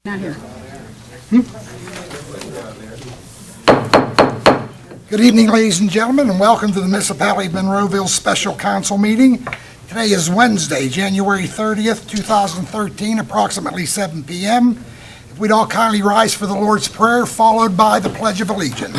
Not here. Good evening, ladies and gentlemen, and welcome to the Municipality of Monroeville Special Council meeting. Today is Wednesday, January 30th, 2013, approximately 7 p.m. If we'd all kindly rise for the Lord's Prayer, followed by the Pledge of Allegiance.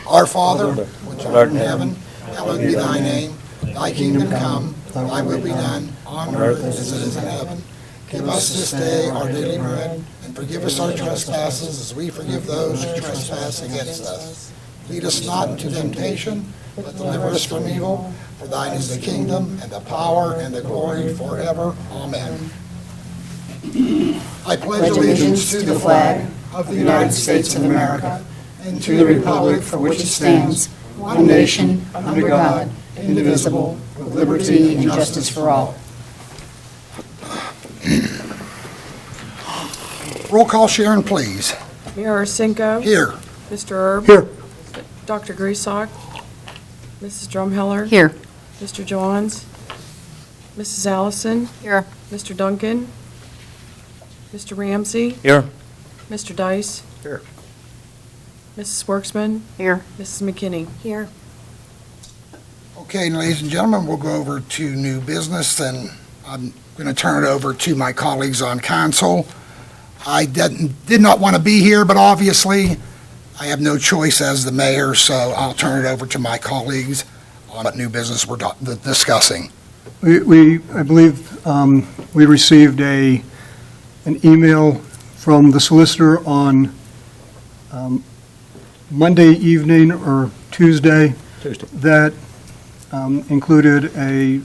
Our Father, which art in heaven, hallowed be thy name. Thy kingdom come, thy will be done, on earth as it is in heaven. Give us this day our daily bread, and forgive us our trespasses as we forgive those who trespass against us. Lead us not into temptation, but deliver us from evil. For thine is the kingdom, and the power, and the glory forever. Amen. I pledge allegiance to the flag of the United States of America, and to the republic for which it stands, one nation, under God, indivisible, with liberty and justice for all. Roll call, Sharon, please. Mayor Arsenko. Here. Mr. Erb. Here. Dr. Griesbach. Mrs. Drumheller. Here. Mr. Johns. Mrs. Allison. Here. Mr. Duncan. Mr. Ramsey. Here. Mr. Dice. Here. Mrs. Worksman. Here. Mrs. McKinney. Here. Okay, ladies and gentlemen, we'll go over to new business, and I'm going to turn it over to my colleagues on council. I did not want to be here, but obviously I have no choice as the mayor, so I'll turn it over to my colleagues on what new business we're discussing. I believe we received an email from the solicitor on Monday evening or Tuesday that included a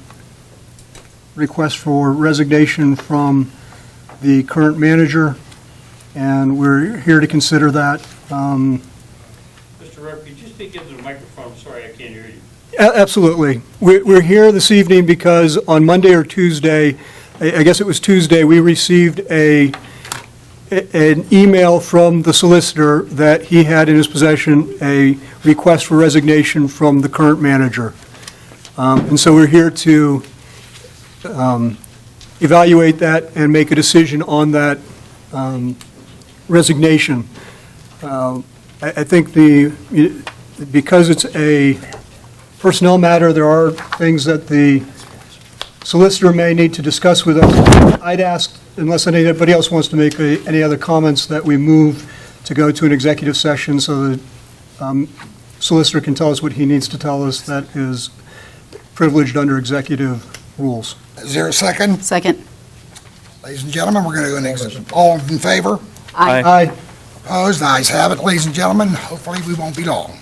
request for resignation from the current manager, and we're here to consider that. Mr. Rep, could you speak into the microphone? Sorry, I can't hear you. Absolutely. We're here this evening because on Monday or Tuesday, I guess it was Tuesday, we received an email from the solicitor that he had in his possession a request for resignation from the current manager. And so we're here to evaluate that and make a decision on that resignation. I think because it's a personnel matter, there are things that the solicitor may need to discuss with us. I'd ask, unless anybody else wants to make any other comments, that we move to go to an executive session so the solicitor can tell us what he needs to tell us that is privileged under executive rules. Is there a second? Second. Ladies and gentlemen, we're going to go into executive. All in favor? Aye. Aye. Opposed? The ayes have it, ladies and gentlemen. Hopefully we won't be long.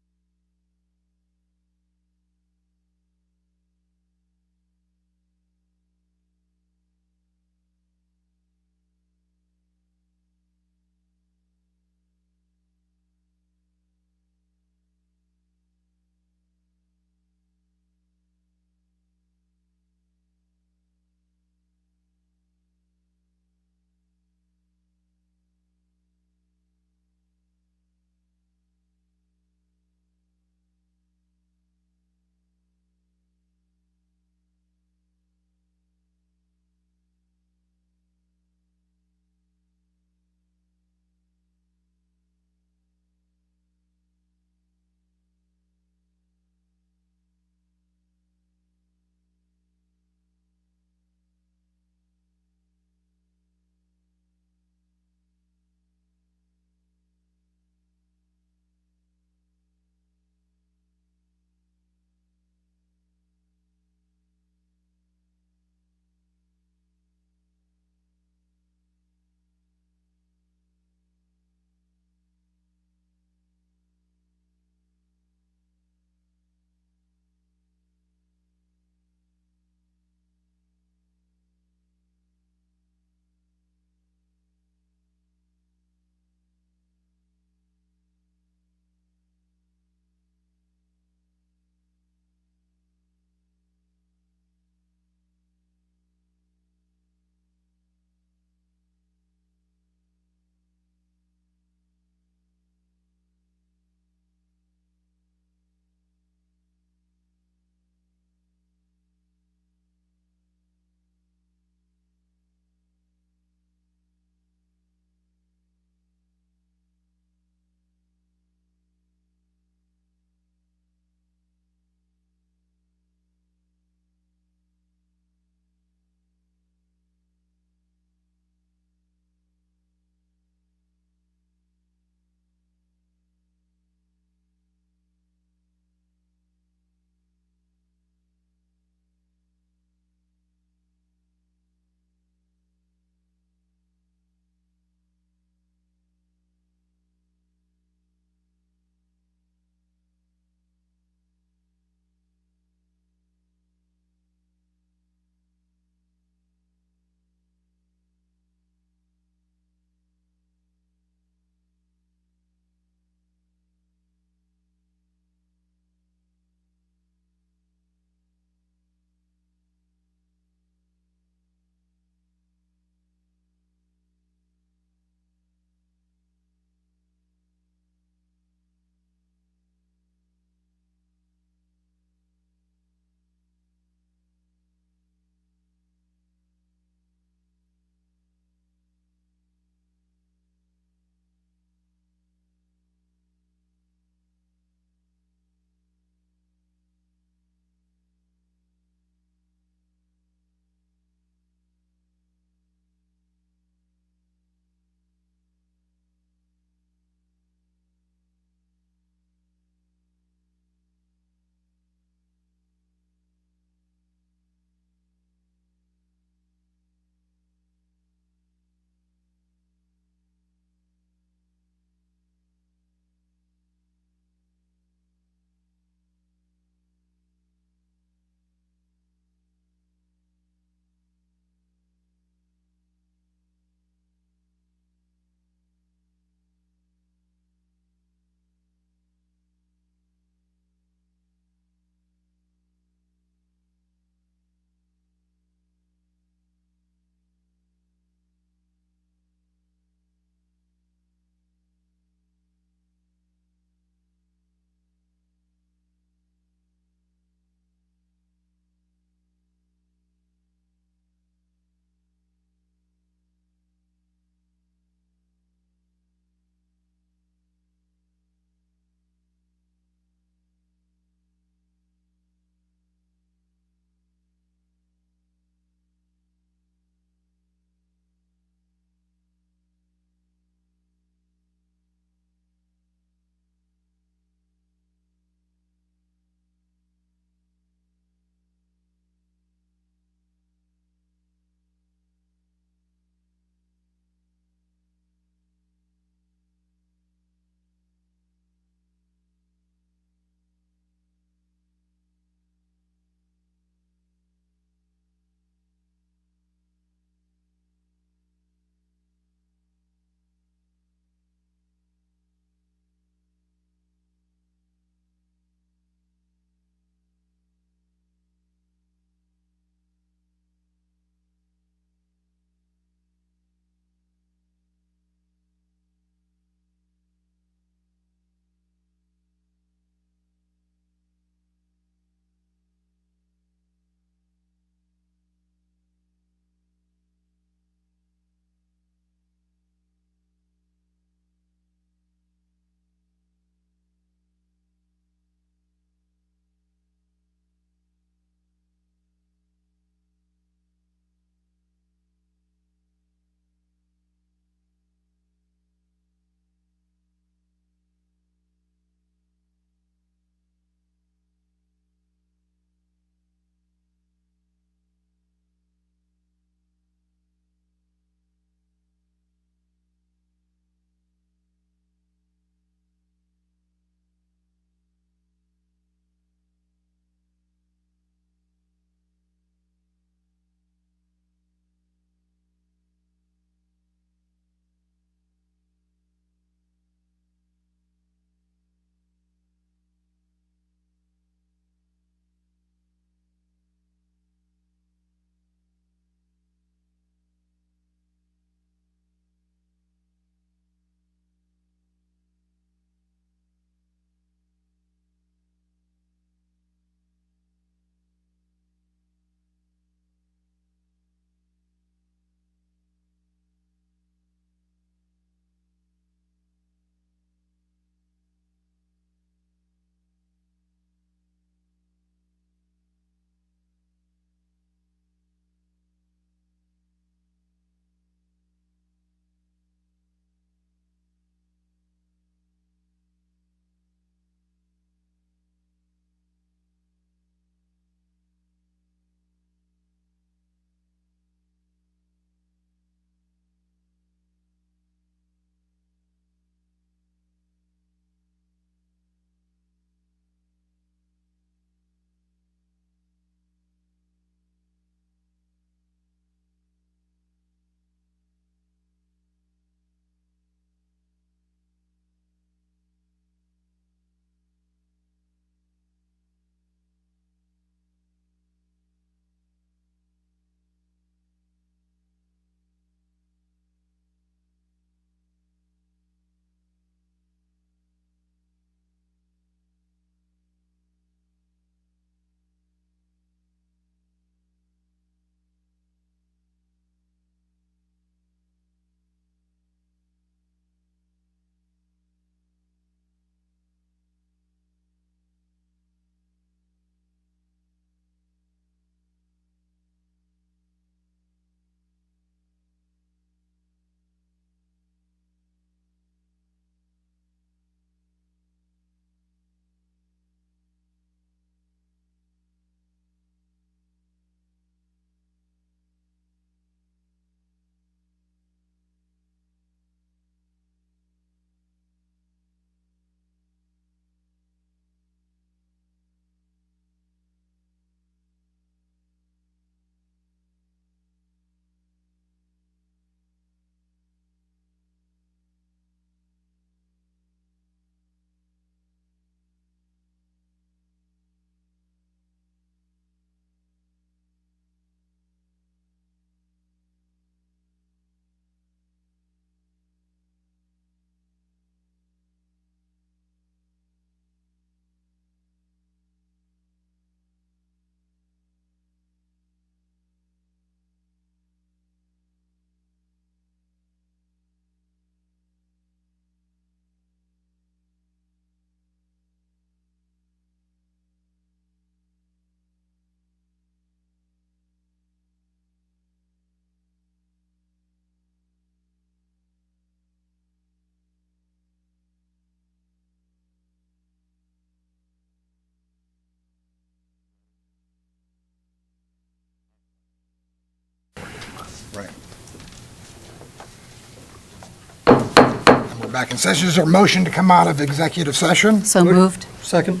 back in session. Is there a motion to come out of executive session? So moved. Second?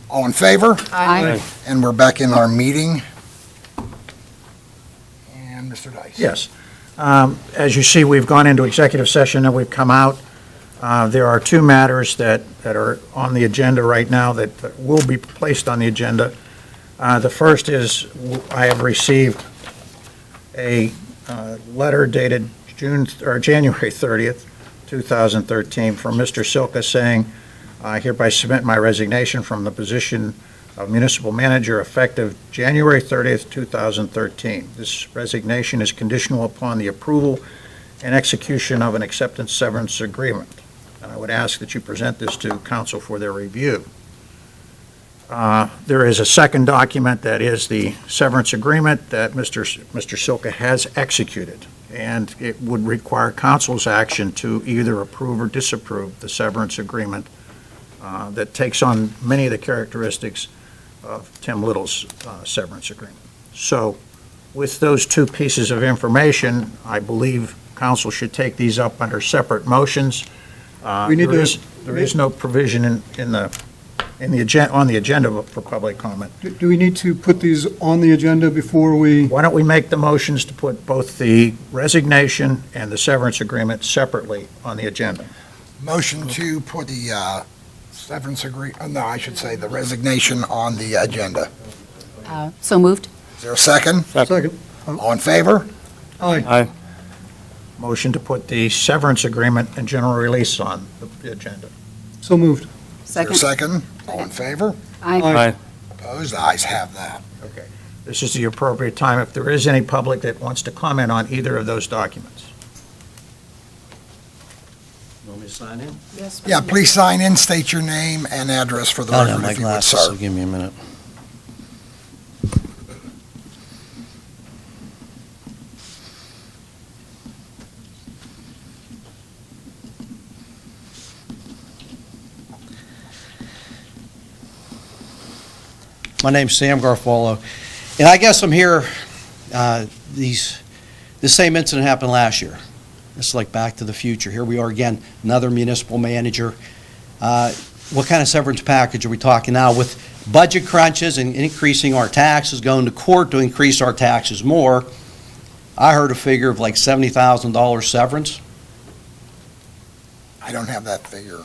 All in favor? Aye. And we're back in our meeting. And Mr. Dice? Yes. As you see, we've gone into executive session and we've come out. There are two matters that are on the agenda right now that will be placed on the agenda. The first is I have received a letter dated January 30th, 2013, from Mr. Silka saying, I hereby submit my resignation from the position of municipal manager effective January 30th, 2013. This resignation is conditional upon the approval and execution of an acceptance severance agreement. And I would ask that you present this to council for their review. There is a second document that is the severance agreement that Mr. Silka has executed, and it would require council's action to either approve or disapprove the severance agreement that takes on many of the characteristics of Tim Little's severance agreement. So with those two pieces of information, I believe council should take these up under separate motions. We need to- There is no provision on the agenda for public comment. Do we need to put these on the agenda before we, Why don't we make the motions to put both the resignation and the severance agreement separately on the agenda? Motion to put the severance no, I should say the resignation on the agenda. So moved. Is there a second? second? All in favor? Aye. Motion to put the severance agreement and general release on the agenda. So moved. Is there a second? All in favor? Aye. Opposed? The ayes have that. Okay. This is the appropriate time if there is any public that wants to comment on either of those documents. Want me to sign in? Yes. Yeah, please sign in, state your name and address for the I don't record have my if you would, glasses, so sir. give me a minute. My name's Sam Garfolo, and I guess I'm here, the same incident happened last year. It's like Back to the Future. Here we are again, another municipal manager. What kind of severance package are we talking now? With budget crunches and increasing our taxes, going to court to increase our taxes more, I heard a figure of like $70,000 severance. I don't have that figure.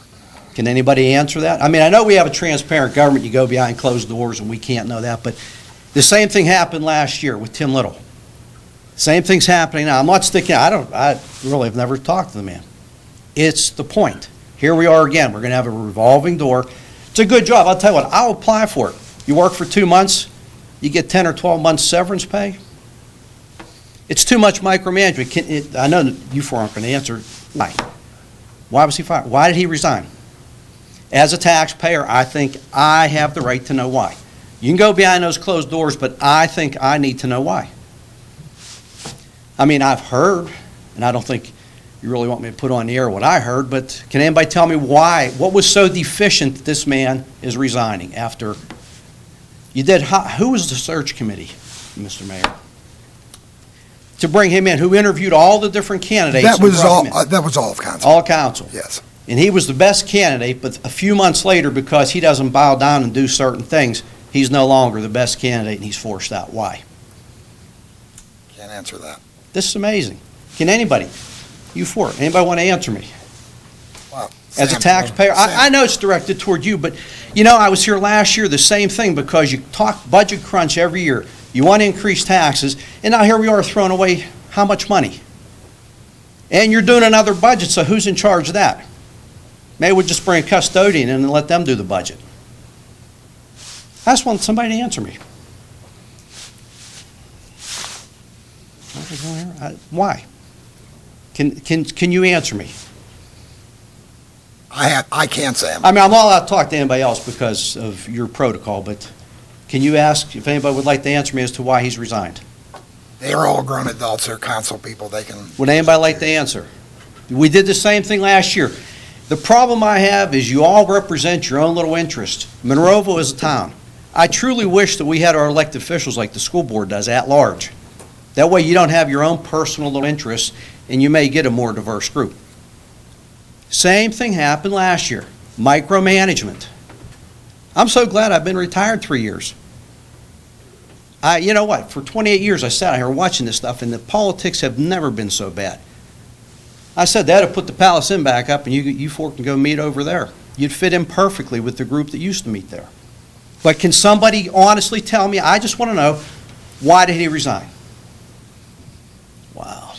Can anybody answer that? I mean, I know we have a transparent government. You go behind closed doors and we can't know that, but the same thing happened last year with Tim Little. Same thing's happening now. I'm not sticking, I really have never talked to the man. It's the point. Here we are again. We're going to have a revolving door. It's a good job. I'll tell you what, I'll apply for it. You work for 2 months, you get 10 or 12 months severance pay. It's too much micromanagement. I know you four aren't going to answer. Why? Why was he fired? Why did he resign? As a taxpayer, I think I have the right to know why. You can go behind those closed doors, but I think I need to know why. I mean, I've heard, and I don't think you really want me to put on the air what I heard, but can anybody tell me why? What was so deficient that this man is resigning after you did? Who was the search committee, Mr. Mayor, to bring him in? Who interviewed all the different candidates? That and was brought him all, in? that was all of council. All council. Yes. And he was the best candidate, but a few months later, because he doesn't bow down and do certain things, he's no longer the best candidate and he's forced out. Why? Can't answer that. This is amazing. Can anybody, you four, anybody want to answer me? Wow. As a Sam, taxpayer, Sam. I know it's directed toward you, but you know, I was here last year, the same thing, because you talk budget crunch every year. You want to increase taxes, and now here we are throwing away how much money? And you're doing another budget, so who's in charge of that? Maybe we'll just bring a custodian in and let them do the budget. I just want somebody to answer me. Why? Can you answer me? I can't say. I mean, I'm not allowed to talk to anybody else because of your protocol, but can you ask if anybody would like to answer me as to why he's resigned? They are all grown adults. They're council people. They can. Would anybody like to answer? We did the same thing last year. The problem I have is you all represent your own little interest. Monroeville is a town. I truly wish that we had our elected officials like the school board does at large. That way you don't have your own personal little interests and you may get a more diverse group. Same thing happened last year. Micromanagement. I'm so glad I've been retired 3 years. You know what? For 28 years I sat here watching this stuff, and the politics have never been so bad. I said they ought to put the Palace Inn back up, and you four can go meet over there. You'd fit in perfectly with the group that used to meet there. But can somebody honestly tell me, I just want to know, why did he resign? Wow.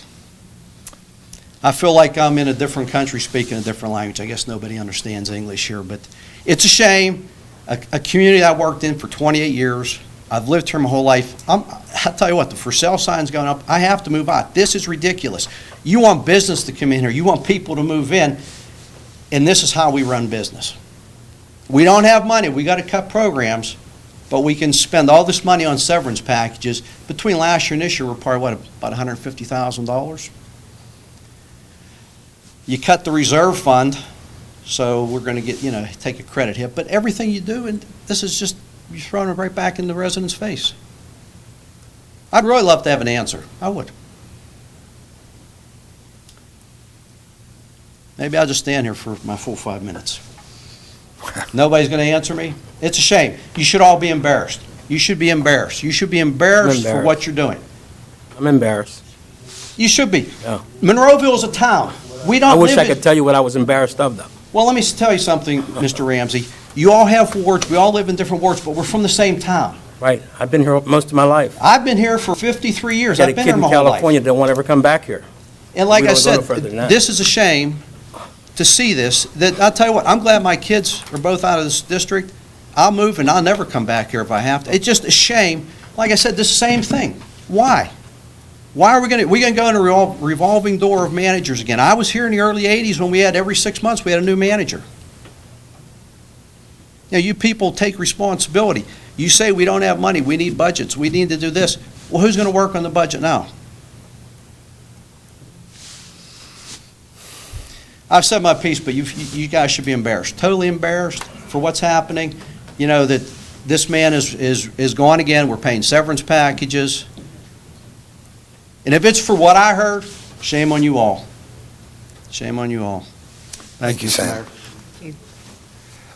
I feel like I'm in a different country speaking a different language. I guess nobody understands English here, but it's a shame. A community I worked in for 28 years. I've lived here my whole life. I'll tell you what, the for sale sign's going up. I have to move out. This is ridiculous. You want business to come in here. You want people to move in, and this is how we run business. We don't have money. We got to cut programs, but we can spend all this money on severance packages. Between last year and this year, we're probably, about $150,000? You cut the reserve fund, so we're going to get, take a credit hit. But everything you do, and this is just, you're throwing it right back in the resident's face. I'd really love to have an answer. I would. Maybe I'll just stand here for my full 5 minutes. Nobody's going to answer me? It's a shame. You should all be embarrassed. You should be embarrassed. You should be embarrassed for what you're doing. I'm embarrassed. You should be. Yeah. Monroeville is a town. We don't I wish live I could tell you what I was embarrassed of, though. Well, let me tell you something, Mr. Ramsey. You all have wards. We all live in different wards, but we're from the same town. Right. I've been here most of my life. I've been here for 53 years. Got a I've been kid here in my whole life. California that won't ever come back here. And like We I don't go said, no further than that. this is a shame to see this. That I'll tell you what, I'm glad my kids are both out of this district. I'll move and I'll never come back here if I have to. It's just a shame. Like I said, the same thing. Why? Why are we going to go in a revolving door of managers again? I was here in the early 80s when we had every 6 months we had a new manager. You people take responsibility. You say we don't have money, we need budgets, we need to do this. Well, who's going to work on the budget now? I've said my piece, but you guys should be embarrassed, totally embarrassed for what's happening. That this man is gone again. We're paying severance packages. And if it's for what I heard, shame on you all. Shame on you all. Thank you, Mr. Sam. Mayor.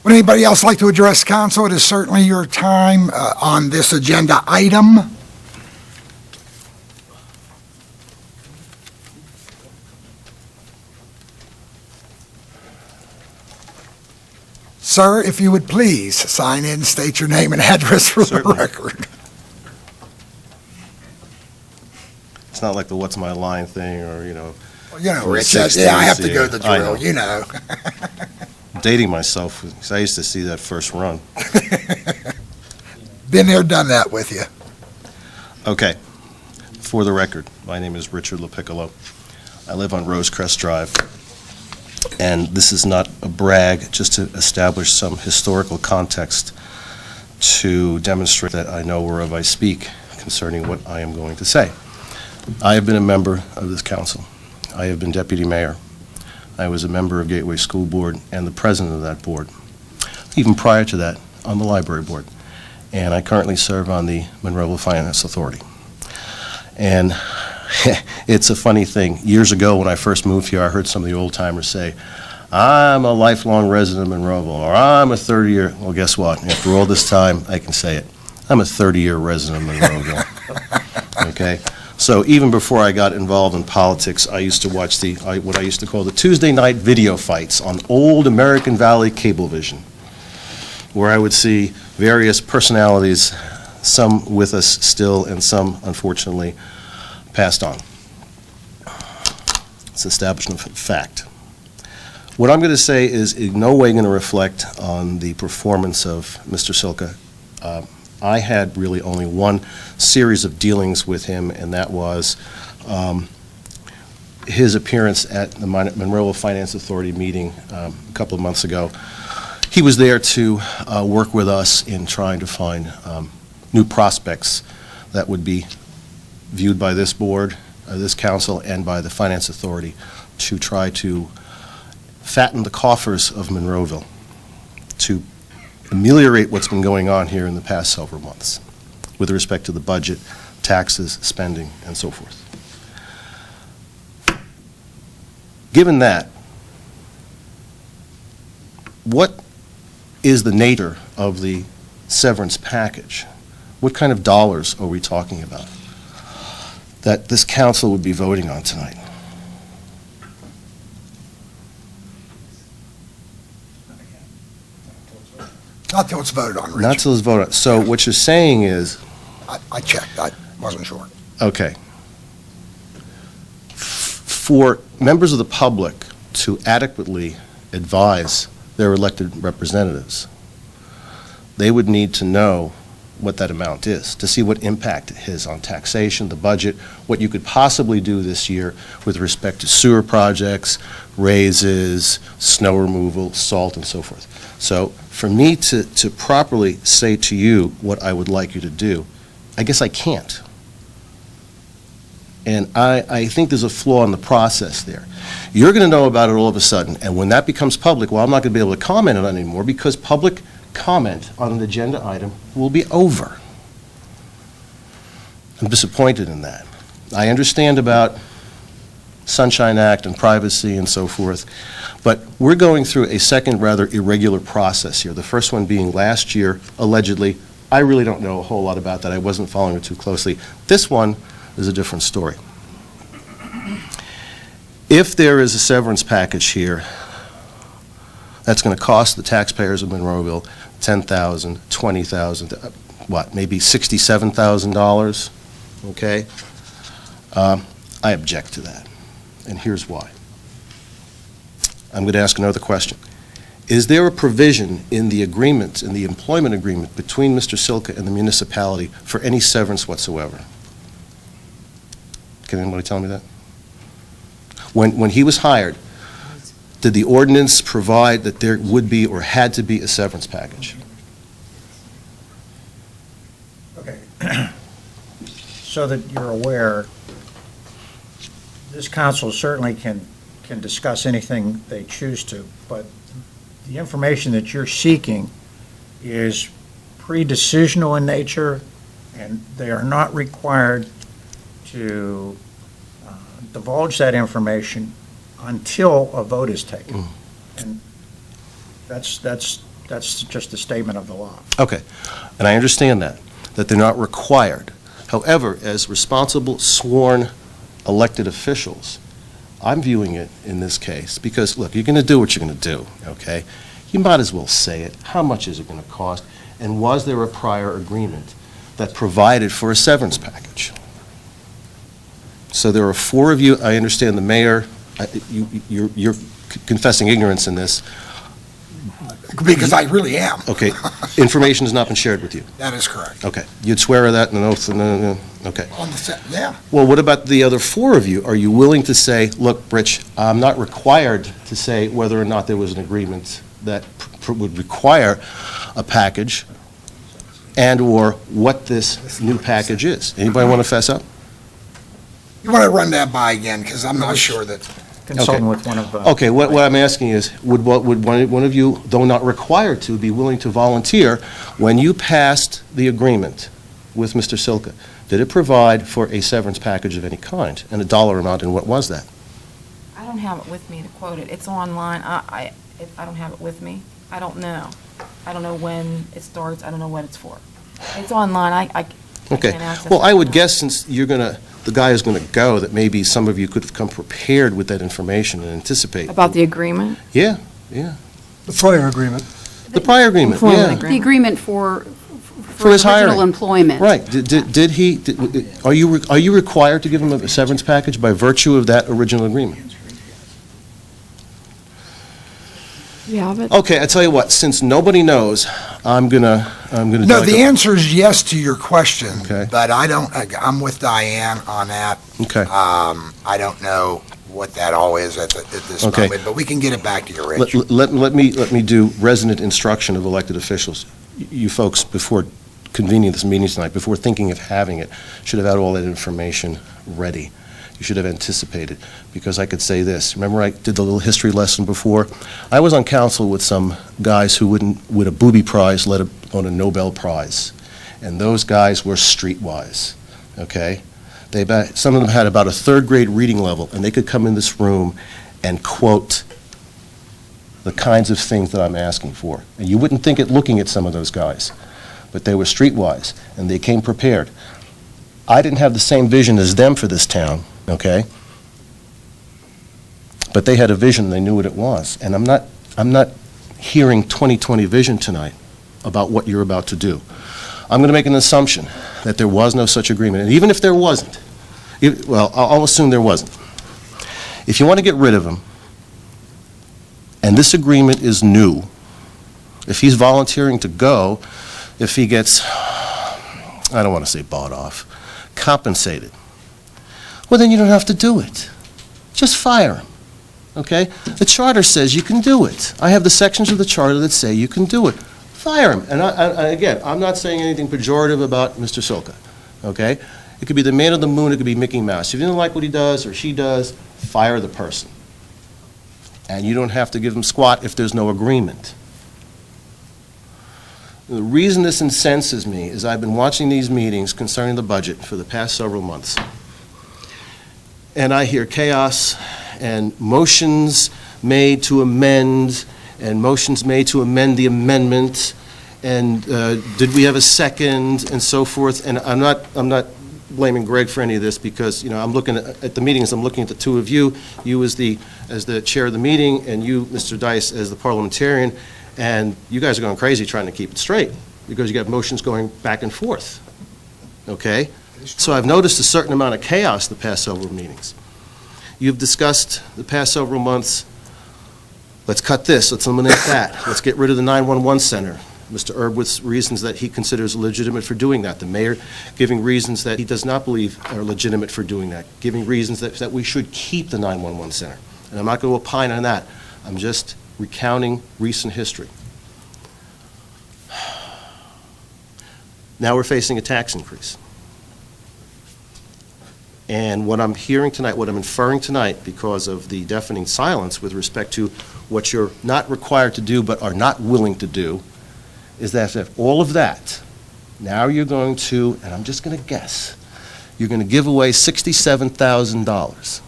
Would anybody else like to address council? It is certainly your time on this agenda item. Sir, if you would please sign in, state your name and address for the Certainly. record. It's not like the what's my line thing or, For Rich, 60s, I have to go the I drill, know. Dating myself, because I used to see that first run. Been there, done that with you. Okay. For the record, my name is Richard LaPiccolo. I live on Rosecrest Drive. And this is not a brag, just to establish some historical context to demonstrate that I know whereof I speak concerning what I am going to say. I have been a member of this council. I have been deputy mayor. I was a member of Gateway School Board and the president of that board. Even prior to that, on the library board. And I currently serve on the Monroeville Finance Authority. And it's a funny thing. Years ago, when I first moved here, I heard some of the old-timers say, I'm a lifelong resident of Monroeville, or I'm a 30-year, well, guess what? After all this time, I can say it. I'm a 30-year resident of Monroeville. Okay? So even before I got involved in politics, I used to watch what I used to call the Tuesday night video fights on old American Valley Cablevision, where I would see various personalities, some with us still and some, unfortunately, passed on. It's establishment of fact. What I'm going to say is in no way going to reflect on the performance of Mr. Silka. I had really only one series of dealings with him, and that was his appearance at the Monroeville Finance Authority meeting a couple of months ago. He was there to work with us in trying to find new prospects that would be viewed by this board, this council, and by the Finance Authority to try to fatten the coffers of Monroeville, to ameliorate what's been going on here in the past several months with respect to the budget, taxes, spending, and so forth. Given that, what is the nature of the severance package? What kind of dollars are we talking about that this council would be voting on tonight? Not till it's voted on, Not Rich. till it's voted on. So what you're saying is, I checked, I wasn't sure. okay, for members of the public to adequately advise their elected representatives, they would need to know what that amount is, to see what impact it has on taxation, the budget, what you could possibly do this year with respect to sewer projects, raises, snow removal, salt, and so forth. So for me to properly say to you what I would like you to do, I guess I can't. And I think there's a flaw in the process there. You're going to know about it all of a sudden, and when that becomes public, well, I'm not going to be able to comment on it anymore because public comment on an agenda item will be over. I'm disappointed in that. I understand about Sunshine Act and privacy and so forth, but we're going through a second rather irregular process here. The first one being last year, allegedly. I really don't know a whole lot about that. I wasn't following it too closely. This one is a different story. If there is a severance package here that's going to cost the taxpayers of Monroeville $10,000, $20,000, what, maybe $67,000, okay? I object to that, and here's why. I'm going to ask another question. Is there a provision in the agreement, in the employment agreement between Mr. Silka and the municipality for any severance whatsoever? Can anybody tell me that? When he was hired, did the ordinance provide that there would be or had to be a severance package? Okay. So that you're aware, this council certainly can discuss anything they choose to, but the information that you're seeking is pre-decisional in nature, and they are not required to divulge that information until a vote is taken. And that's just a statement of the law. Okay, and I understand that they're not required. However, as responsible, sworn, elected officials, I'm viewing it in this case, because, look, you're going to do what you're going to do, okay? You might as well say it. How much is it going to cost? And was there a prior agreement that provided for a severance package? So there are four of you. I understand the mayor, you're confessing ignorance in this. Because I really am. Okay, information has not been shared with you. That is correct. Okay, you'd swear that in an oath, okay. On the set, yeah. Well, what about the other four of you? Are you willing to say, look, Rich, I'm not required to say whether or not there was an agreement that would require a package and/or what this new package is? Anybody want to fess up? You want to run that by again, because I'm not sure that, Consulting with one of. Okay, what I'm asking is, would one of you, though not required to, be willing to volunteer when you passed the agreement with Mr. Silka? Did it provide for a severance package of any kind, and a dollar amount, and what was that? I don't have it with me to quote it. It's online. I don't have it with me. I don't know. I don't know when it starts. I don't know what it's for. It's online. I Okay. can't access Well, it. I would guess since the guy is going to go, that maybe some of you could have come prepared with that information and anticipate. About the agreement? Yeah, The prior agreement. the prior agreement, Employment yeah. The agreement for his hiring. original employment. Right. Are you required to give him a severance package by virtue of that original agreement? You have it? Okay, I tell you what, since nobody knows, I'm gonna no, the answer is yes to your question, Okay. but I'm with Diane on that. Okay. I don't know what that all is at this Okay. moment, but we can get it back to you, Rich. Let me do resident instruction of elected officials. You folks, before convening this meeting tonight, before thinking of having it, should have had all that information ready. You should have anticipated, because I could say this. Remember I did the little history lesson before? I was on council with some guys who wouldn't win a booby prize, let alone a Nobel Prize. And those guys were streetwise, okay? Some of them had about a third grade reading level, and they could come in this room and quote the kinds of things that I'm asking for. And you wouldn't think it looking at some of those guys, but they were streetwise, and they came prepared. I didn't have the same vision as them for this town, okay? But they had a vision, they knew what it was. And I'm not hearing 20/20 vision tonight about what you're about to do. I'm going to make an assumption that there was no such agreement. And even if there wasn't, well, I'll assume there wasn't. If you want to get rid of him, and this agreement is new, if he's volunteering to go, if he gets, I don't want to say bought off, compensated, well, then you don't have to do it. Just fire him, okay? The charter says you can do it. I have the sections of the charter that say you can do it. Fire him. And again, I'm not saying anything pejorative about Mr. Silka, okay? It could be the man of the moon, it could be Mickey Mouse. If you don't like what he does or she does, fire the person. And you don't have to give them squat if there's no agreement. The reason this incenses me is I've been watching these meetings concerning the budget for the past several months. And I hear chaos and motions made to amend and motions made to amend the amendment and did we have a second and so forth. And I'm not blaming Greg for any of this because, you know, I'm looking at the meetings, I'm looking at the two of you as the chair of the meeting and you, Mr. Dice, as the parliamentarian. And you guys are going crazy trying to keep it straight because you got motions going back and forth, okay? So I've noticed a certain amount of chaos the past several meetings. You've discussed the past several months, let's cut this, let's eliminate that, let's get rid of the 911 center. Mr. Erb with reasons that he considers legitimate for doing that. The mayor giving reasons that he does not believe are legitimate for doing that, giving reasons that we should keep the 911 center. And I'm not going to opine on that. I'm just recounting recent history. Now we're facing a tax increase. And what I'm hearing tonight, what I'm inferring tonight, because of the deafening silence with respect to what you're not required to do but are not willing to do, is that if all of that, now you're going to, and I'm just going to guess, you're going to give away $67,000.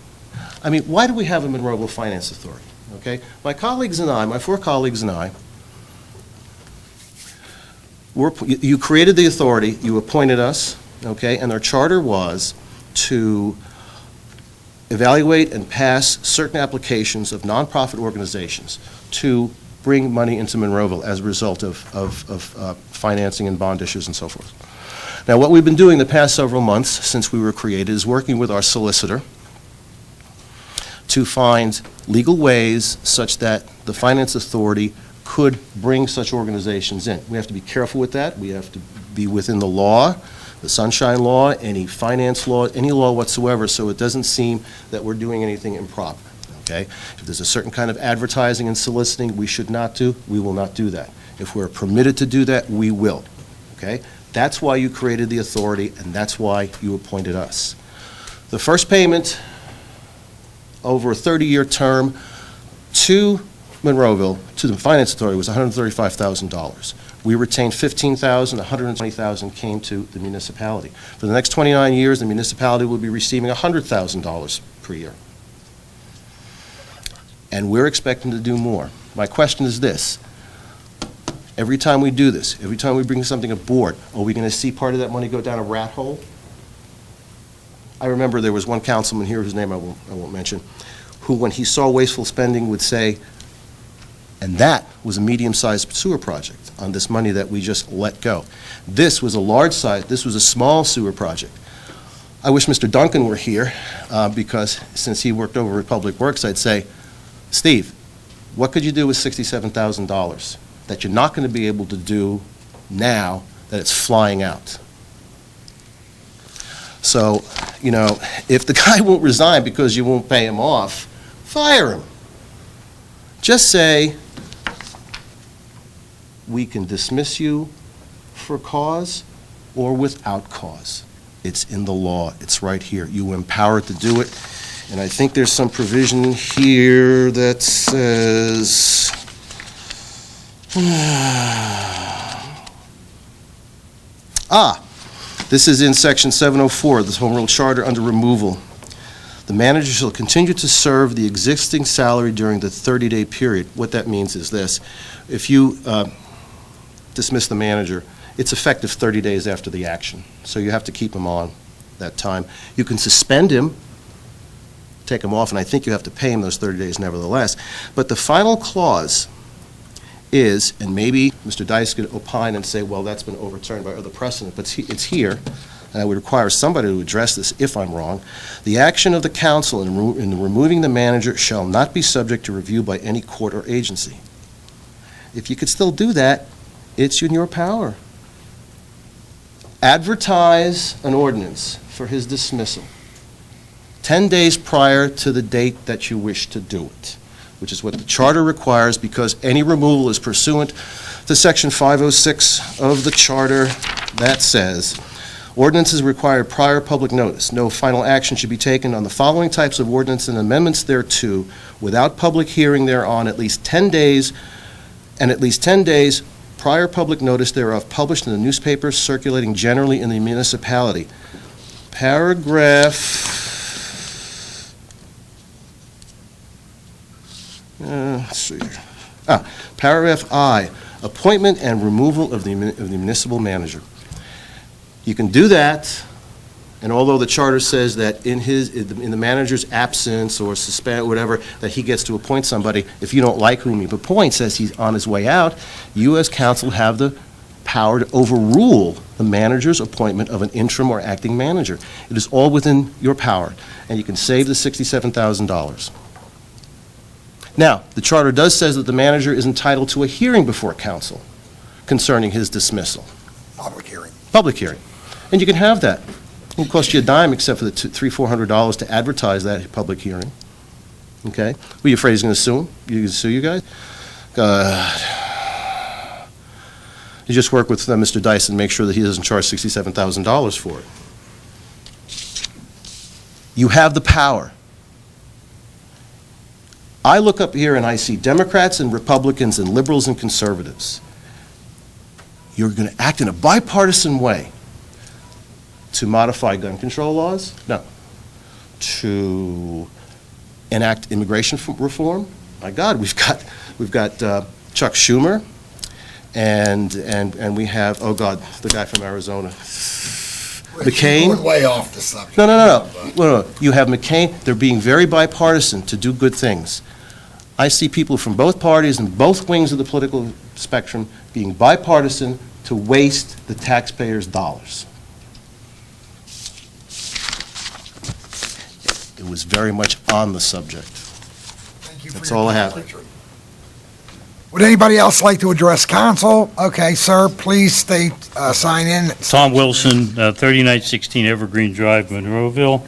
I mean, why do we have a Monroeville Finance Authority? Okay, my colleagues and I, my four colleagues and I, you created the authority, you appointed us, okay, and our charter was to evaluate and pass certain applications of nonprofit organizations to bring money into Monroeville as a result of financing and bond issues and so forth. Now, what we've been doing the past several months since we were created is working with our solicitor to find legal ways such that the Finance Authority could bring such organizations in. We have to be careful with that. We have to be within the law, the Sunshine Law, any finance law, any law whatsoever, so it doesn't seem that we're doing anything improper, okay? If there's a certain kind of advertising and soliciting we should not do, we will not do that. If we're permitted to do that, we will, okay? That's why you created the authority, and that's why you appointed us. The first payment over a 30-year term to Monroeville, to the Finance Authority, was $135,000. We retained $15,000, $120,000 came to the municipality. For the next 29 years, the municipality will be receiving $100,000 per year. And we're expecting to do more. My question is this. Every time we do this, every time we bring something aboard, are we going to see part of that money go down a rat hole? I remember there was one councilman here whose name I won't mention, who when he saw wasteful spending would say, and that was a medium-sized sewer project on this money that we just let go. This was a large size, this was a small sewer project. I wish Mr. Duncan were here because since he worked over at Public Works, I'd say, Steve, what could you do with $67,000 that you're not going to be able to do now that it's flying out? So, you know, if the guy won't resign because you won't pay him off, fire him. Just say, we can dismiss you for cause or without cause. It's in the law. It's right here. You were empowered to do it. And I think there's some provision here that says, this is in section 704 of this Home Rule Charter under removal. The manager shall continue to serve the existing salary during the 30-day period. What that means is this. If you dismiss the manager, it's effective 30 days after the action. So you have to keep him on that time. You can suspend him, take him off, and I think you have to pay him those 30 days nevertheless. But the final clause is, and maybe Mr. Dice could opine and say, well, that's been overturned by other precedent, but it's here, and I would require somebody to address this if I'm wrong. The action of the council in removing the manager shall not be subject to review by any court or agency. If you could still do that, it's in your power. Advertise an ordinance for his dismissal 10 days prior to the date that you wish to do it, which is what the charter requires, because any removal is pursuant to Section 506 of the charter that says, ordinances require prior public notice. No final action should be taken on the following types of ordinance and amendments thereto without public hearing thereon at least 10 days, and at least 10 days prior public notice thereof published in the newspapers circulating generally in the municipality. Paragraph let's see here. Paragraph I, appointment and removal of the municipal manager. You can do that, and although the charter says that in the manager's absence or suspend, whatever, that he gets to appoint somebody, if you don't like whom he appoints as he's on his way out, you as council have the power to overrule the manager's appointment of an interim or acting manager. It is all within your power, and you can save the $67,000. Now, the charter does say that the manager is entitled to a hearing before council concerning his dismissal. Public hearing. Public hearing. And you can have that. It won't cost you a dime except for the $300-400 to advertise that public hearing. Okay? Were you afraid he's going to sue him? You can sue you guys? You just work with Mr. Dice and make sure that he doesn't charge $67,000 for it. You have the power. I look up here and I see Democrats and Republicans and liberals and conservatives. You're going to act in a bipartisan way to modify gun control laws? No. To enact immigration reform? My God, we've got Chuck Schumer, and we have, oh God, the guy from Arizona, McCain. You're going way off the subject. No. You have McCain. They're being very bipartisan to do good things. I see people from both parties and both wings of the political spectrum being bipartisan to waste the taxpayers' dollars. It was very much on the subject. Thank you for That's your all I time, have. Richard. Would anybody else like to address council? Okay, sir, please state, sign in. Tom Wilson, 3916 Evergreen Drive, Monroeville.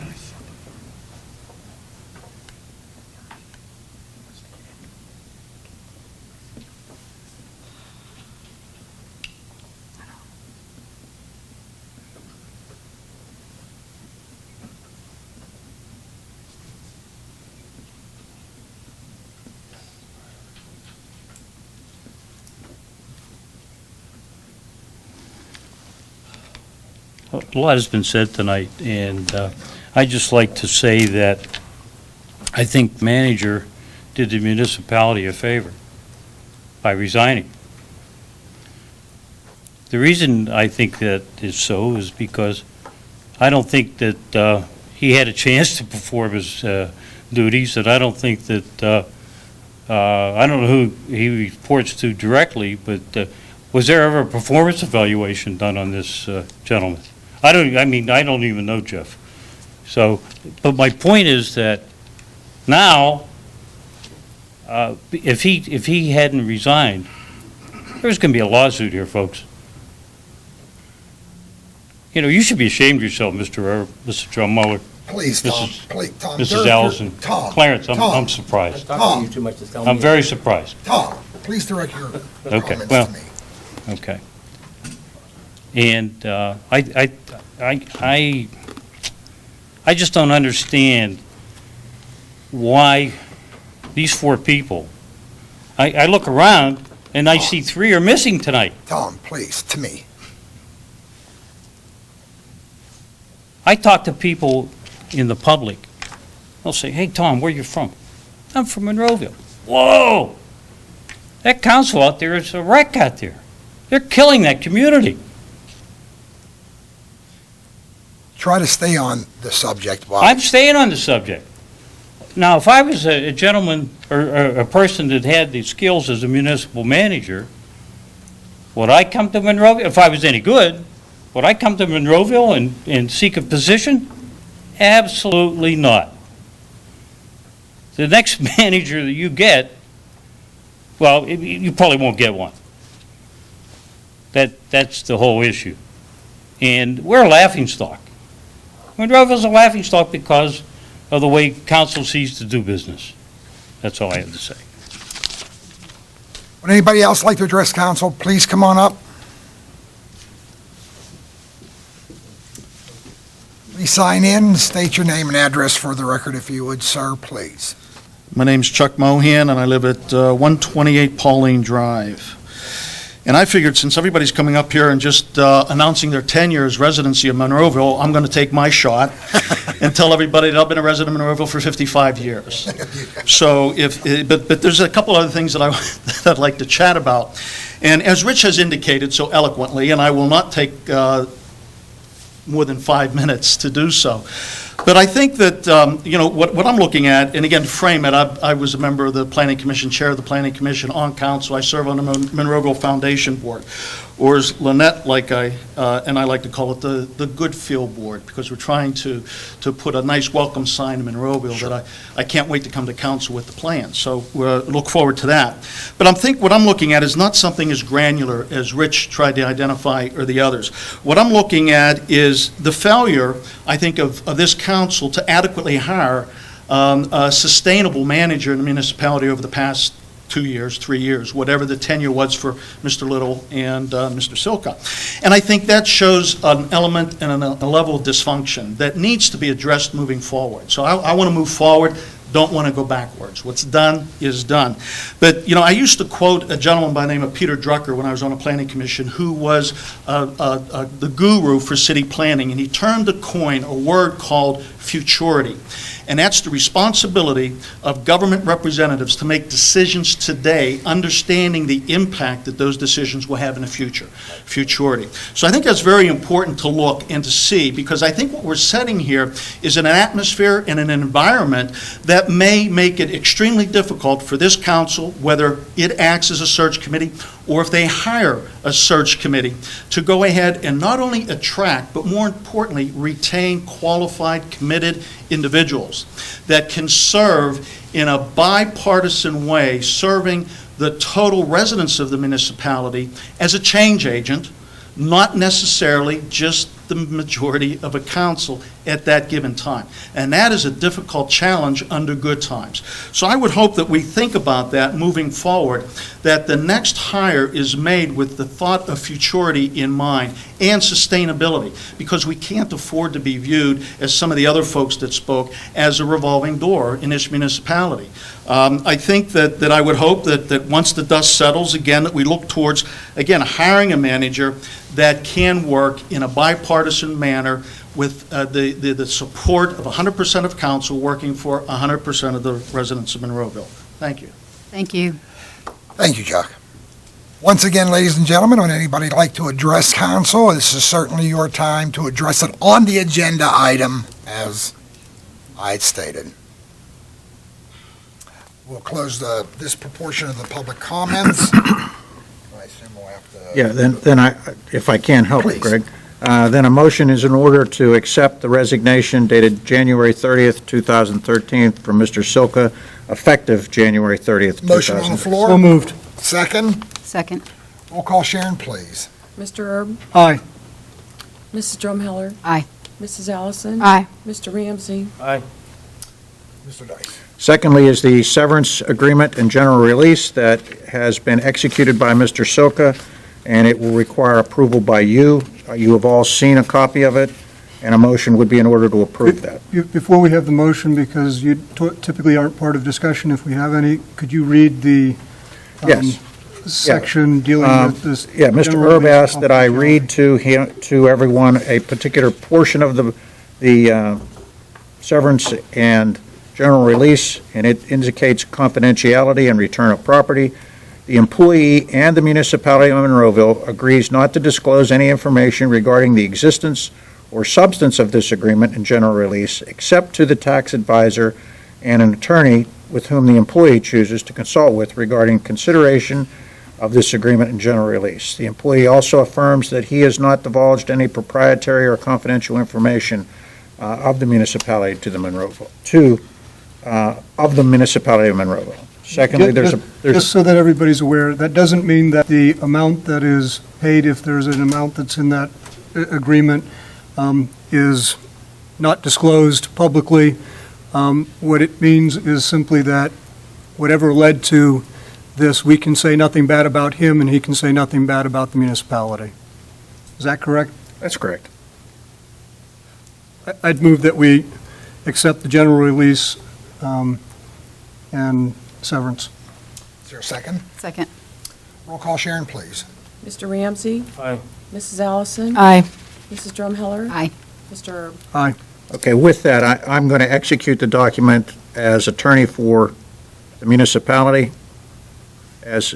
A lot has been said tonight, and I'd just like to say that I think the manager did the municipality a favor by resigning. The reason I think that is so is because I don't think that he had a chance to perform his duties, and I don't think that, I don't know who he reports to directly, but was there ever a performance evaluation done on this gentleman? I don't even know Jeff. So, but my point is that now, if he hadn't resigned, there's going to be a lawsuit here, folks. You know, you should be ashamed of yourself, Mr. John Mueller, Please, Tom, please, Tom. Mrs. Allison, Tom. Clarence. I'm Tom. surprised. Tom. Too much to tell me. I'm very surprised. Tom, please direct your Okay, comments well- to me. Okay. And I just don't understand why these four people, I look around and I see three are missing tonight. Tom, please, to me. I talk to people in the public They'll say, "Hey, Tom, where you from?" "I'm from Monroeville." Whoa! That council out there is a wreck out there. They're killing that community. Try to stay on the subject, Bob. I'm staying on the subject. Now, if I was a gentleman or a person that had the skills as a municipal manager, would I come to Monroeville? If I was any good, would I come to Monroeville and seek a position? Absolutely not. The next manager that you get, well, you probably won't get one. That's the whole issue. And we're a laughingstock. Monroeville's a laughingstock because of the way council sees to do business. That's all I have to say. Would anybody else like to address council? Please come on up. Please sign in, state your name and address for the record if you would, sir, please. My name's Chuck Mohan, and I live at 128 Pauline Drive. And I figured since everybody's coming up here and just announcing their 10 years residency of Monroeville, I'm going to take my shot and tell everybody that I've been a resident of Monroeville for 55 years. So but there's a couple other things that that I'd like to chat about. And as Rich has indicated so eloquently, and I will not take more than 5 minutes to do so. But I think that, what I'm looking at, and again, to frame it, I was a member of the Planning Commission, chair of the Planning Commission on council. I serve on the Monroeville Foundation Board, or as Lynette, and I like to call it the Good Feel Board, because we're trying to put a nice welcome sign in Monroeville that I can't wait to come to council with the plan. So look forward to that. But what I'm looking at is not something as granular as Rich tried to identify or the others. What I'm looking at is the failure, I think, of this council to adequately hire a sustainable manager in the municipality over the past 2 years, 3 years, whatever the tenure was for Mr. Little and Mr. Silka. And I think that shows an element and a level of dysfunction that needs to be addressed moving forward. So I want to move forward, don't want to go backwards. What's done is done. But, I used to quote a gentleman by the name of Peter Drucker when I was on a planning commission, who was the guru for city planning, and he termed a coin, a word called futurity. And that's the responsibility of government representatives to make decisions today, understanding the impact that those decisions will have in the future, futurity. So I think that's very important to look and to see, because I think what we're setting here is in an atmosphere and an environment that may make it extremely difficult for this council, whether it acts as a search committee or if they hire a search committee, to go ahead and not only attract, but more importantly, retain qualified, committed individuals that can serve in a bipartisan way, serving the total residents of the municipality as a change agent, not necessarily just the majority of a council at that given time. And that is a difficult challenge under good times. So I would hope that we think about that moving forward, that the next hire is made with the thought of futurity in mind and sustainability, because we can't afford to be viewed, as some of the other folks that spoke, as a revolving door in this municipality. I think that I would hope that once the dust settles again, that we look towards, again, hiring a manager that can work in a bipartisan manner with the support of 100% of council, working for 100% of the residents of Monroeville. Thank you. Thank you. Thank you, Chuck. Once again, ladies and gentlemen, would anybody like to address council? This is certainly your time to address it on the agenda item, as I had stated. We'll close this proportion of the public comments. I assume we'll have to... Yeah, then if I can help, Please. Greg, then a motion is in order to accept the resignation dated January 30th, 2013 from Mr. Silka, effective January 30th, 2013. Motion on the floor? So moved. Second? Second. Roll call, Sharon, please. Mr. Erb? Aye. Mrs. Drumheller? Aye. Mrs. Allison? Aye. Mr. Ramsey? Aye. Mr. Dice. Secondly is the severance agreement and general release that has been executed by Mr. Silka, and it will require approval by you. You have all seen a copy of it, and a motion would be in order to approve that. Before we have the motion, because you typically aren't part of discussion, if we have any, could you read the Yes. section dealing with this? Yeah, Mr. general Erb asked that I read confidentiality? to everyone a particular portion of the severance and general release, and it indicates confidentiality and return of property. The employee and the municipality of Monroeville agrees not to disclose any information regarding the existence or substance of this agreement and general release, except to the tax advisor and an attorney with whom the employee chooses to consult with regarding consideration of this agreement and general release. The employee also affirms that he has not divulged any proprietary or confidential information of the municipality to the Monroeville, of the municipality of Monroeville. Secondly, Just so that everybody's aware, that doesn't mean that the amount that is paid, if there's an amount that's in that agreement, is not disclosed publicly. What it means is simply that whatever led to this, we can say nothing bad about him, and he can say nothing bad about the municipality. Is that correct? That's correct. I'd move that we accept the general release and severance. Is there a second? Second. Roll call, Sharon, please. Mr. Ramsey? Aye. Mrs. Allison? Aye. Mrs. Drumheller? Aye. Mr. Erb? Aye. Okay, with that, I'm going to execute the document as attorney for the municipality. As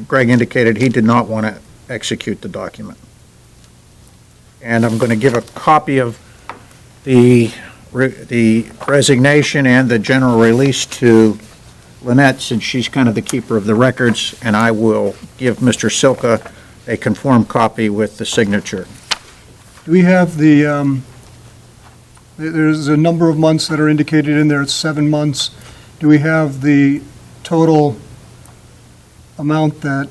Greg indicated, he did not want to execute the document. And I'm going to give a copy of the resignation and the general release to Lynette, since she's kind of the keeper of the records, and I will give Mr. Silka a conformed copy with the signature. Do we have there's a number of months that are indicated in there, it's 7 months. Do we have the total amount that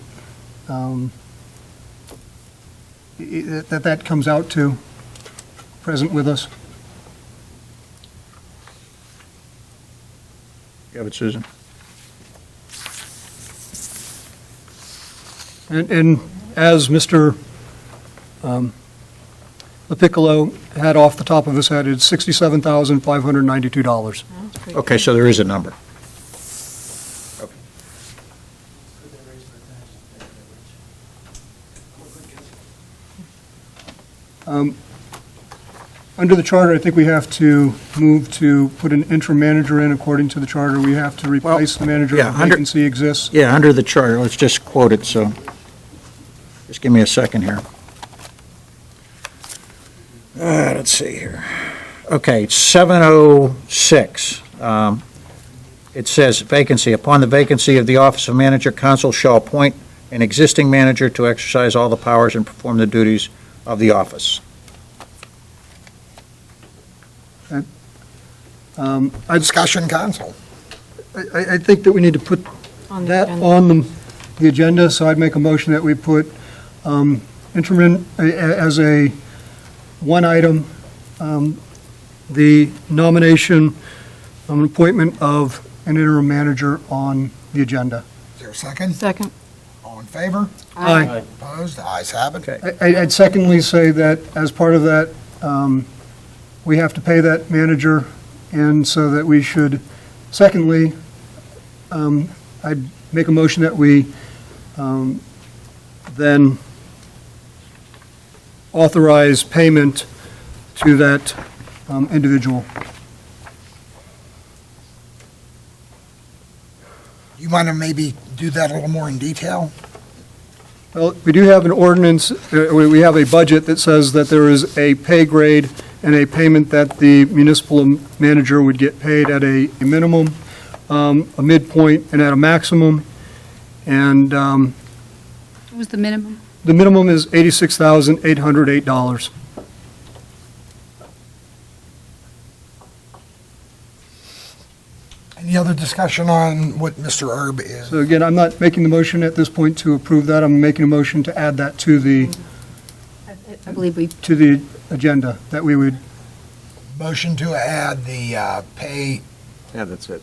that comes out to, present with us? You have it, Susan? And as Mr. LaPiccolo had off the top of his head, it's $67,592. Okay, so there is a number. Under the charter, I think we have to move to put an interim manager in according to the charter. We have to replace the manager if yeah, a under- vacancy exists. Yeah, under the charter, let's just quote it, so just give me a second here. Let's see here. Okay, 706. It says vacancy. Upon the vacancy of the office of manager, council shall appoint an existing manager to exercise all the powers and perform the duties of the office. Discussion, council. I think that we need to put On the that agenda. on the agenda, so I'd make a motion that we put interim as a one item, the nomination, appointment of an interim manager on the agenda. Is there a second? Second. All in favor? Aye. Opposed? The ayes have it. Okay. I'd secondly say that as part of that, we have to pay that manager, and so that we should, secondly, I'd make a motion that we then authorize payment to that individual. You want to maybe do that a little more in detail? Well, we do have an ordinance, we have a budget that says that there is a pay grade and a payment that the municipal manager would get paid at a minimum, a midpoint, and at a maximum. And What was the minimum? the minimum is $86,808. Any other discussion on what Mr. Erb is? So again, I'm not making the motion at this point to approve that. I'm making a motion to add that to the I believe we, agenda, that we would, Motion to add the pay, Yeah, that's it.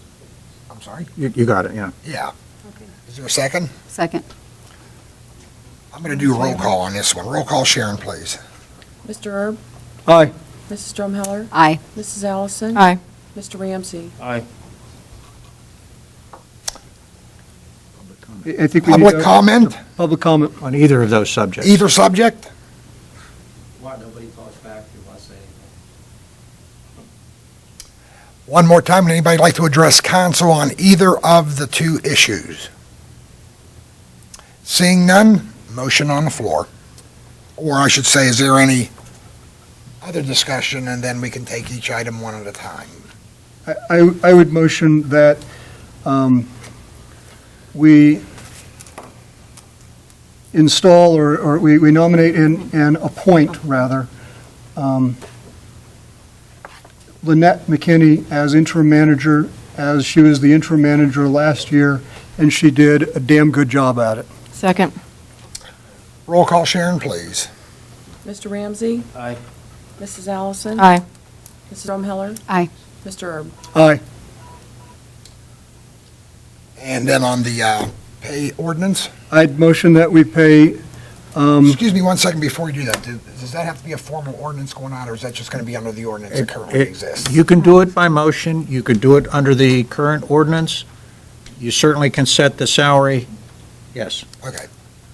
I'm sorry? You got it, yeah. Yeah. Is there a second? second. I'm going to do roll call on this one. Roll call, Sharon, please. Mr. Erb? aye. Mrs. Drumheller? Aye. Mrs. Allison? Aye. Mr. Ramsey? Aye. I think we need Public to- comment, Public comment. On either of those subjects. either subject? Why nobody talks back to us One more time, would anybody like to address council on either of the two issues? Seeing none, motion on the floor. Or I should say, is there any other discussion, and then we can take each item one at a time? I would motion that we install, or we nominate and appoint, rather, Lynette McKinney as interim manager, as she was the interim manager last year, and she did a damn good job at it. Second. Roll call, Sharon, please. Mr. Ramsey? Aye. Mrs. Allison? Aye. Mrs. Drumheller? Aye. Mr. Erb? Aye. And then on the pay ordinance, I'd motion that we pay, excuse me one second before you do that. Does that have to be a formal ordinance going on, or is that just going to be under the ordinance that currently exists? You can do it by motion, you can do it under the current ordinance. You certainly can set the salary, yes. Okay.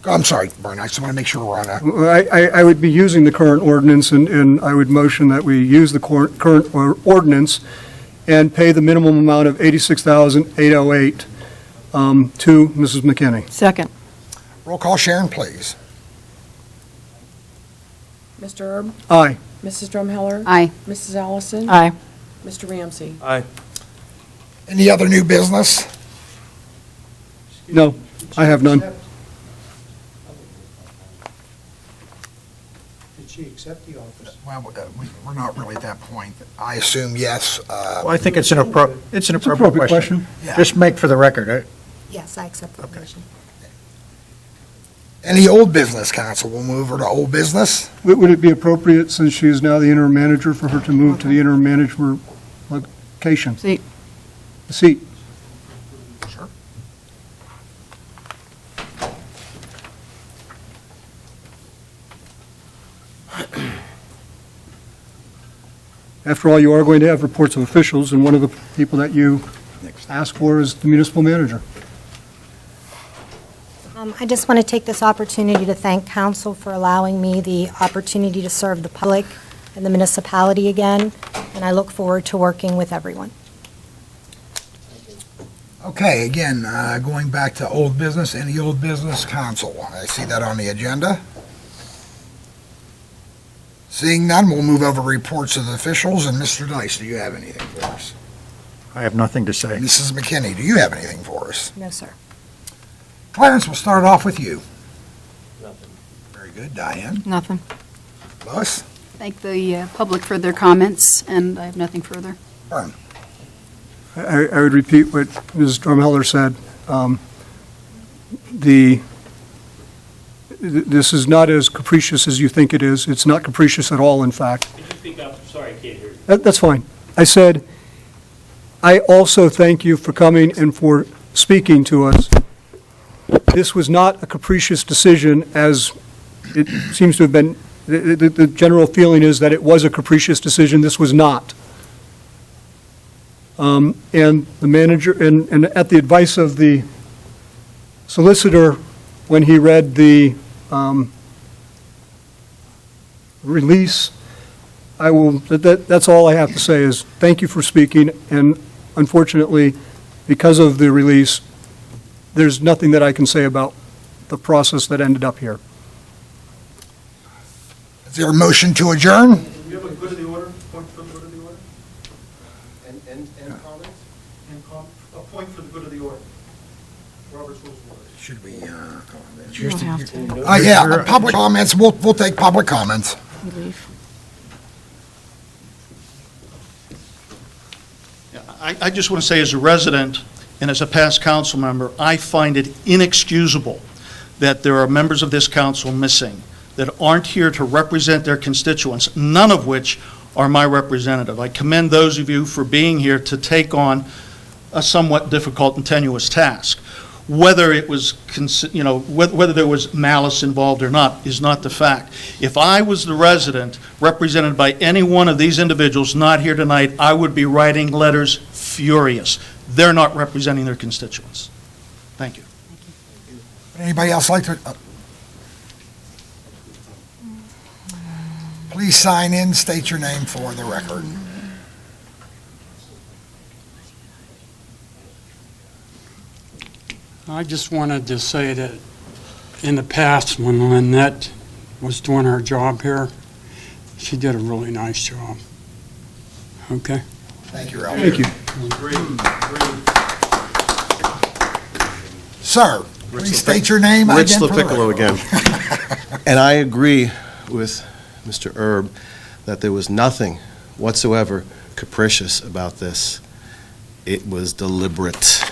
I'm sorry, Brian, I just want to make sure we're on that. I would be using the current ordinance, and I would motion that we use the current ordinance and pay the minimum amount of $86,808 to Mrs. McKinney. Second. Roll call, Sharon, please. Mr. Erb? Aye. Mrs. Drumheller? Aye. Mrs. Allison? Aye. Mr. Ramsey? Aye. Any other new business? No, I have none. Did she accept the office? Well, we're not really at that point. I assume yes. Well, I think it's an appropriate It's an appropriate question. Yeah. Just make for the record, Yes, I accept the motion. Any old business, council? We'll move her to old business. Would it be appropriate, since she is now the interim manager, for her to move to the interim manager location? Seat. The seat. Sure. After all, you are going to have reports of officials, and one of the people that you ask for is the municipal manager. I just want to take this opportunity to thank council for allowing me the opportunity to serve the public and the municipality again, and I look forward to working with everyone. Okay, again, going back to old business, any old business, council? I see that on the agenda. Seeing none, we'll move over reports of the officials, and Mr. Dice, do you have anything for us? I have nothing to say. Mrs. McKinney, do you have anything for us? No, sir. Clarence, we'll start off with you. Nothing. Very good. Diane? Nothing. Lois? Thank the public for their comments, and I have nothing further. Vern? I would repeat what Mrs. Drumheller said. This is not as capricious as you think it is. It's not capricious at all, in fact. Could you speak up? Sorry, I can't hear you. That's fine. I said, I also thank you for coming and for speaking to us. This was not a capricious decision, as it seems to have been. The general feeling is that it was a capricious decision. This was not. And the manager, and at the advice of the solicitor, when he read the release, that's all I have to say is thank you for speaking, and unfortunately, because of the release, there's nothing that I can say about the process that ended up here. Is there a motion to adjourn? Do you have a good of the order, point for the good of the order? And comments? A point for the good of the order. Robert's Rules of Order. Should we, You don't have to. yeah, public comments, we'll take public comments. You leave. I just want to say, as a resident and as a past council member, I find it inexcusable that there are members of this council missing that aren't here to represent their constituents, none of which are my representative. I commend those of you for being here to take on a somewhat difficult and tenuous task. Whether it was, whether there was malice involved or not is not the fact. If I was the resident represented by any one of these individuals not here tonight, I would be writing letters furious. They're not representing their constituents. Thank you. Anybody else like to? Please sign in, state your name for the record. I just wanted to say that in the past, when Lynette was doing her job here, she did a really nice job. Okay? Thank you, Ralph. Thank you. Sir, please state your name again. Rich for the LaPiccolo record. again. And I agree with Mr. Erb that there was nothing whatsoever capricious about this. It was deliberate,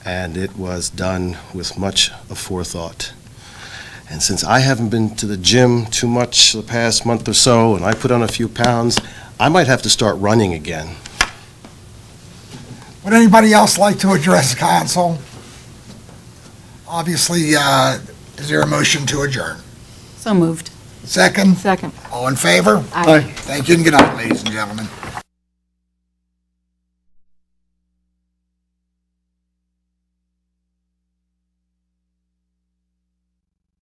and it was done with much forethought. And since I haven't been to the gym too much the past month or so, and I put on a few pounds, I might have to start running again. Would anybody else like to address council? Obviously, is there a motion to adjourn? So moved. Second? Second. All in favor? Aye. Thank you and good night, ladies and gentlemen.